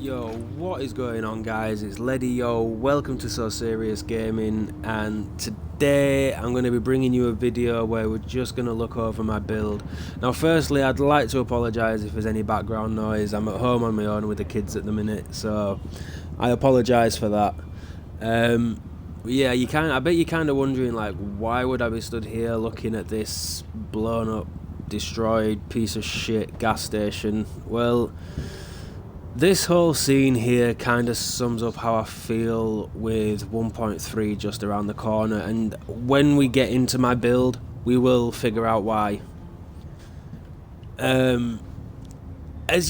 Yo, what is going on, guys? It's Leddy. Yo, welcome to So Serious Gaming, and today I'm going to be bringing you a video where we're just going to look over my build. Now firstly, I'd like to apologise if there's any background noise. I'm at home on my own with the kids at the minute, so I apologise for that. Yeah, I bet you're kind of wondering, like, why would I be stood here looking at this blown up, destroyed piece of shit gas station? Well, this whole scene here kind of sums up how I feel with 1.3 just around the corner, and when we get into my build, we will figure out why. As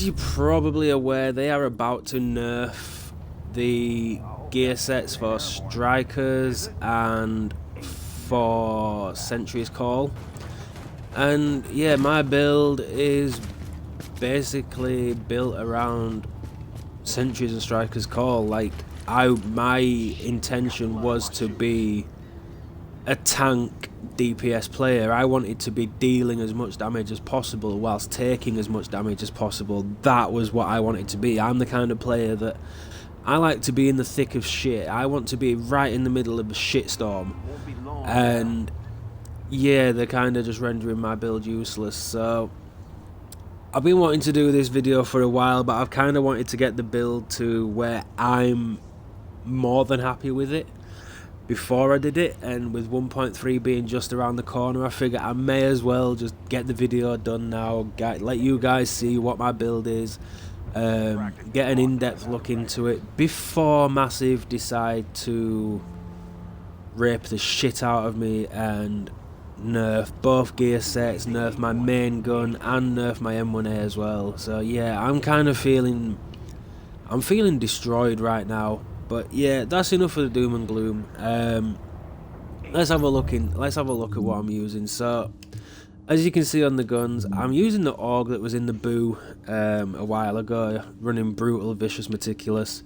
you're probably aware, they are about to nerf the gear sets for strikers and for Sentry's Call, and yeah, my build is basically built around Sentries and Strikers Call. Like, my intention was to be a tank DPS player. I wanted to be dealing as much damage as possible whilst taking as much damage as possible. That was what I wanted to be. I'm the kind of player that I like to be in the thick of shit. I want to be right in the middle of a shitstorm, and yeah, they're kind of just rendering my build useless. So I've been wanting to do this video for a while, but I've kind of wanted to get the build to where I'm more than happy with it before I did it, and with 1.3 being just around the corner, I figure I may as well just get the video done now, let you guys see what my build is, get an in-depth look into it before Massive decide to rape the shit out of me and nerf both gear sets, nerf my main gun, and nerf my M1A as well. So yeah, I'm feeling destroyed right now. But yeah, that's enough of the doom and gloom. Let's have a look at what I'm using. So as you can see on the guns, I'm using the AUG that was in the boo a while ago, running Brutal, Vicious, Meticulous.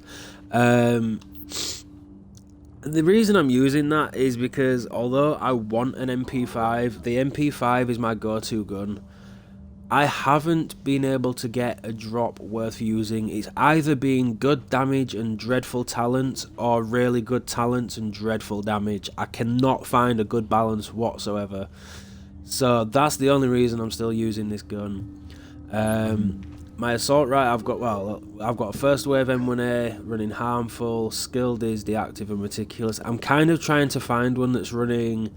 The reason I'm using that is because although I want an MP5, the MP5 is my go-to gun. I haven't been able to get a drop worth using. It's either been good damage and dreadful talents, or really good talents and dreadful damage. I cannot find a good balance whatsoever. So that's the only reason I'm still using this gun. My assault rifle, I've got a first wave M1A running Harmful, Skilled is the active and Meticulous. I'm kind of trying to find one that's running,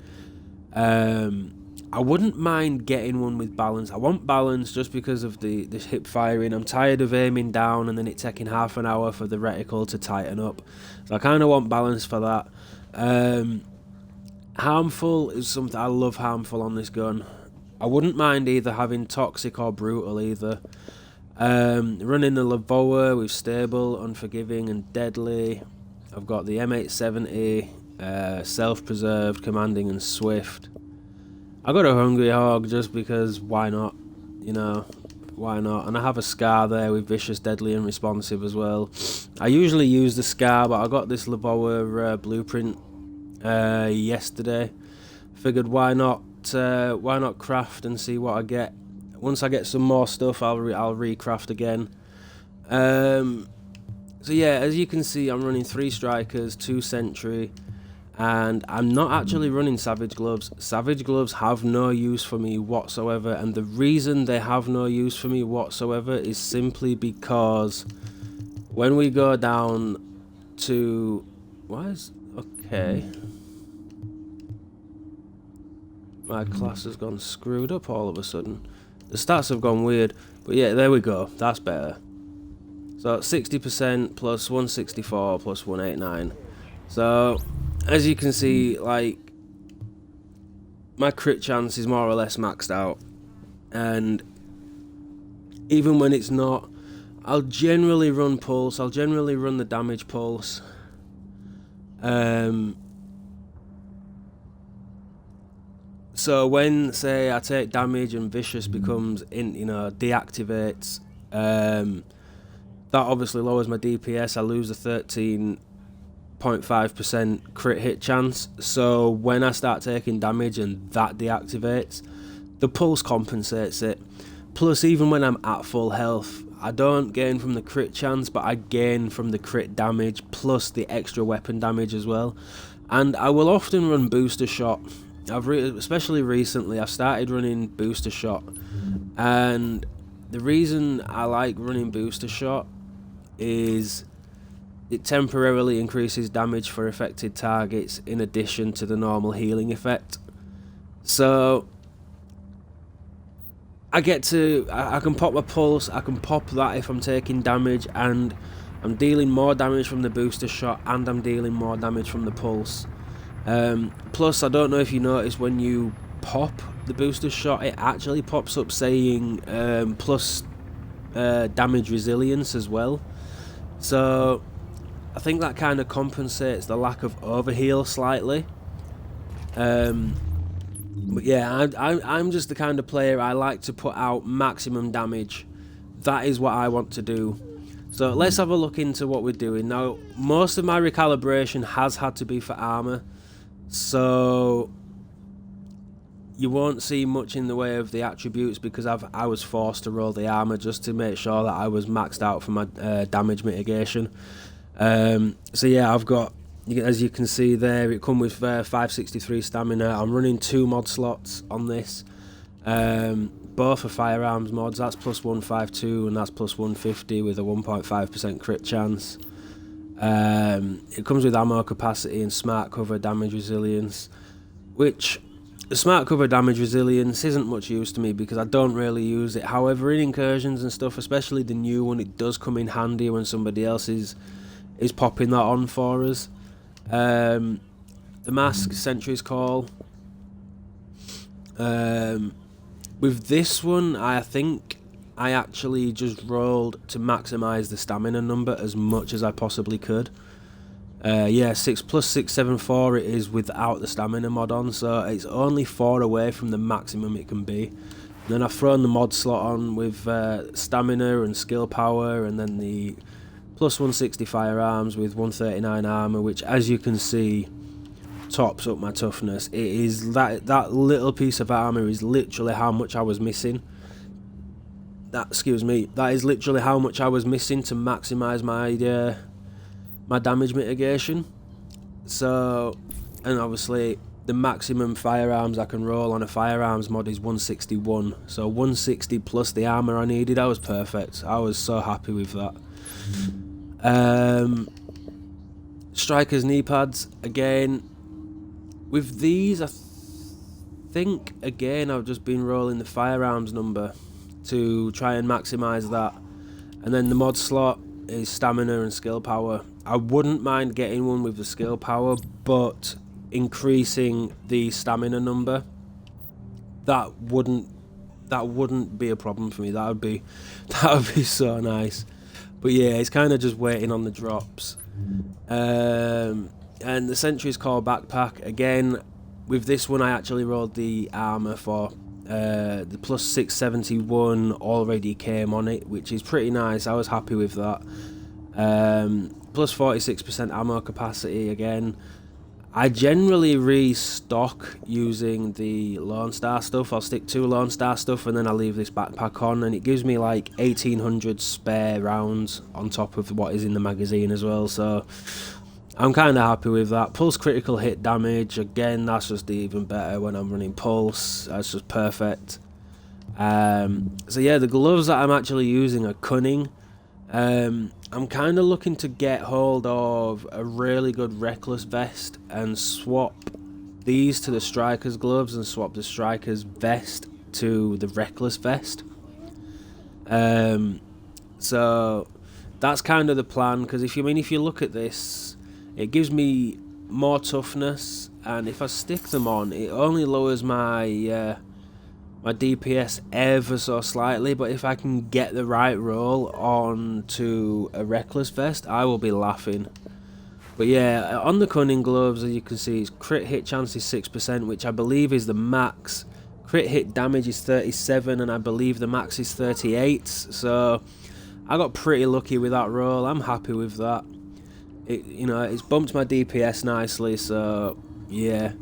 I wouldn't mind getting one with balance. I want balance just because of the hip firing. I'm tired of aiming down and then it taking half an hour for the reticle to tighten up. So I kind of want balance for that. Harmful is something, I love Harmful on this gun. I wouldn't mind either having Toxic or Brutal either. Running the Lavoa with Stable, Unforgiving and Deadly. I've got the M870, Self-Preserved, Commanding and Swift. I got a Hungry Hog just because why not, you know, why not? And I have a Scar there with Vicious, Deadly and Responsive as well. I usually use the Scar, but I got this Lavoa blueprint yesterday. Figured why not craft and see what I get. Once I get some more stuff, I'll recraft again. So yeah, as you can see, I'm running 3 strikers, 2 sentry, and I'm not actually running Savage Gloves. Savage Gloves have no use for me whatsoever, and the reason they have no use for me whatsoever is simply because when we go down to... Okay. My class has gone screwed up all of a sudden. The stats have gone weird, but yeah, there we go. That's better. So 60% plus 164 plus 189. So as you can see, like, my crit chance is more or less maxed out, and even when it's not, I'll generally run pulse. I'll generally run the damage pulse. So when, say, I take damage and Vicious becomes deactivates, that obviously lowers my DPS. I lose a 13.5% crit hit chance. So when I start taking damage and that deactivates, the pulse compensates it. Plus, even when I'm at full health, I don't gain from the crit chance, but I gain from the crit damage plus the extra weapon damage as well. And I will often run booster shot. Especially recently, I've started running booster shot, and the reason I like running booster shot is it temporarily increases damage for affected targets in addition to the normal healing effect. So I can pop my pulse, I can pop that if I'm taking damage, and I'm dealing more damage from the booster shot, and I'm dealing more damage from the pulse. Plus, I don't know if you notice, when you pop the booster shot, it actually pops up saying plus damage resilience as well. So I think that kind of compensates the lack of overheal slightly. But yeah, I'm just the kind of player, I like to put out maximum damage. That is what I want to do. So let's have a look into what we're doing. Now, most of my recalibration has had to be for armor, so you won't see much in the way of the attributes because I was forced to roll the armor just to make sure that I was maxed out for my damage mitigation. So yeah, I've got, as you can see there, it come with 563 stamina. I'm running 2 mod slots on this, both are firearms mods. That's plus 152 and that's plus 150 with a 1.5% crit chance. It comes with ammo capacity and smart cover damage resilience, which the smart cover damage resilience isn't much use to me because I don't really use it. However, in incursions and stuff, especially the new one, it does come in handy when somebody else is popping that on for us. The mask, Sentry's Call. With this one, I think I actually just rolled to maximise the stamina number as much as I possibly could. Yeah, 6 plus 674 it is without the stamina mod on, so it's only 4 away from the maximum it can be. And then I've thrown the mod slot on with stamina and skill power, and then the plus 160 firearms with 139 armor, which, as you can see, tops up my toughness. It is that little piece of armor is literally how much I was missing. That is literally how much I was missing to maximize my damage mitigation. So, and obviously the maximum firearms I can roll on a firearms mod is 161. So 160 plus the armor I needed. I was perfect. I was so happy with that. Striker's knee pads again. With these, I think again I've just been rolling the firearms number to try and maximise that, and then the mod slot is stamina and skill power. I wouldn't mind getting one with the skill power, but increasing the stamina number, that wouldn't be a problem for me. That would be so nice. But yeah, it's kind of just waiting on the drops. And the Sentry's Call backpack, again, with this one I actually rolled the armor for the plus 671 already came on it, which is pretty nice. I was happy with that. Plus 46% ammo capacity again. I generally restock using the Lone Star stuff. I'll stick 2 Lone Star stuff and then I'll leave this backpack on, and it gives me like 1800 spare rounds on top of what is in the magazine as well, so I'm kind of happy with that. Pulse critical hit damage, again, that's just even better when I'm running pulse. That's just perfect. So yeah, the gloves that I'm actually using are cunning. I'm kind of looking to get hold of a really good Reckless vest and swap these to the Striker's gloves and swap the Striker's vest to the Reckless vest. So that's kind of the plan, because if you look at this, it gives me more toughness, and if I stick them on, it only lowers my my DPS ever so slightly, but if I can get the right roll onto a Reckless vest, I will be laughing. But yeah, on the Cunning gloves, as you can see, its crit hit chance is 6%, which I believe is the max. Crit hit damage is 37, and I believe the max is 38, so I got pretty lucky with that roll. I'm happy with that. It's bumped my DPS nicely, so yeah.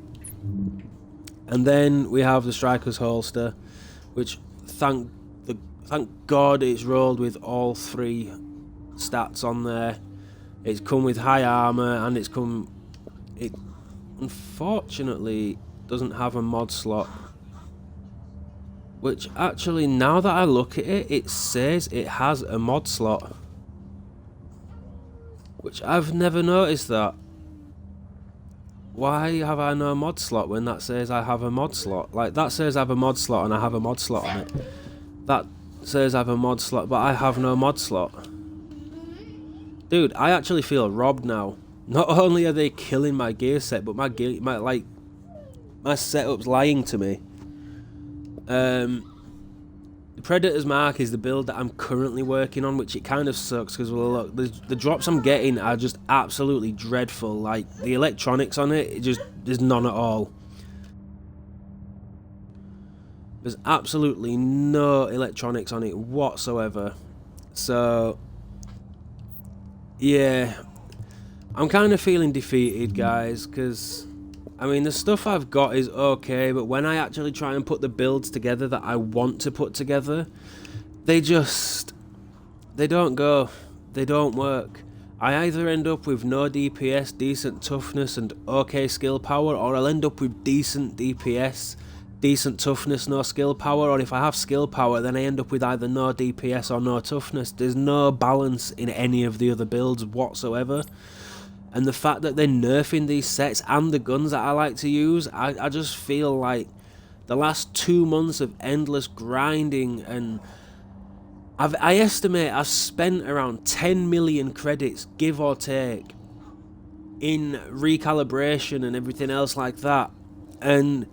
And then we have the Striker's holster, which thank Thank God it's rolled with all 3 stats on there. It's come with high armor, and it unfortunately doesn't have a mod slot. Which actually, now that I look at it, it says it has a mod slot. Which I've never noticed that. Why have I no mod slot when that says I have a mod slot? Like, that says I have a mod slot and I have a mod slot on it. That says I have a mod slot, but I have no mod slot. Dude, I actually feel robbed now. Not only are they killing my gear set, but my setup's lying to me. The Predator's Mark is the build that I'm currently working on, which it kind of sucks because, well, look, the drops I'm getting are just absolutely dreadful. Like, the electronics on it, there's none at all. There's absolutely no electronics on it whatsoever. So, yeah, I'm kind of feeling defeated, guys, because, I mean, the stuff I've got is okay, but when I actually try and put the builds together that I want to put together, they don't go. They don't work. I either end up with no DPS, decent toughness, and okay skill power, or I'll end up with decent DPS, decent toughness, no skill power, or if I have skill power, then I end up with either no DPS or no toughness. There's no balance in any of the other builds whatsoever. And the fact that they're nerfing these sets and the guns that I like to use, I just feel like the last 2 months of endless grinding, and I estimate I've spent around 10 million credits, give or take, in recalibration and everything else like that. And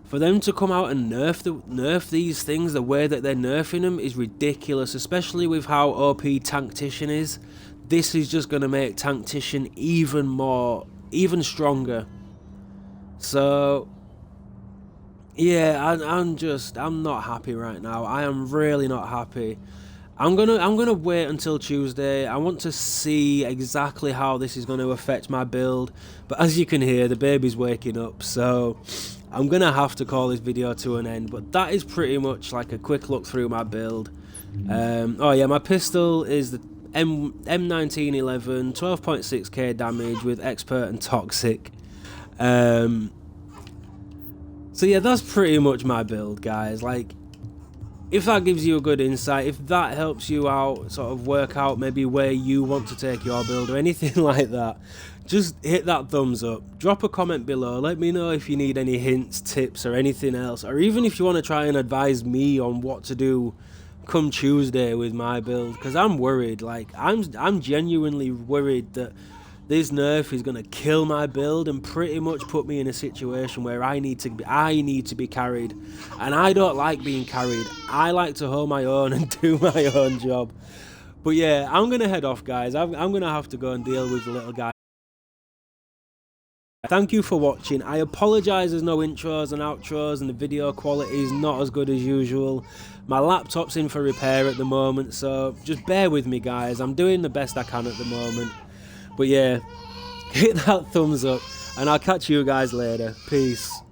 for them to come out and nerf these things the way that they're nerfing them is ridiculous, especially with how OP Tanktician is. This is just going to make Tanktician even stronger. So, yeah, I'm not happy right now. I am really not happy. I'm gonna wait until Tuesday. I want to see exactly how this is going to affect my build. But as you can hear, the baby's waking up, so I'm gonna have to call this video to an end. But that is pretty much like a quick look through my build. Oh yeah, my pistol is the M1911, 12.6k damage with expert and toxic. So yeah, that's pretty much my build, guys. Like, if that gives you a good insight, if that helps you out, sort of work out maybe where you want to take your build or anything like that, just hit that thumbs up. Drop a comment below. Let me know if you need any hints, tips, or anything else, or even if you want to try and advise me on what to do come Tuesday with my build, because I'm worried. Like, I'm genuinely worried that this nerf is going to kill my build and pretty much put me in a situation where I need to be carried, and I don't like being carried. I like to hold my own and do my own job. But yeah, I'm going to head off, guys. I'm going to have to go and deal with the little guy. Thank you for watching. I apologise there's no intros and outros and the video quality is not as good as usual. My laptop's in for repair at the moment, so just bear with me, guys. I'm doing the best I can at the moment. But yeah, hit that thumbs up and I'll catch you guys later. Peace.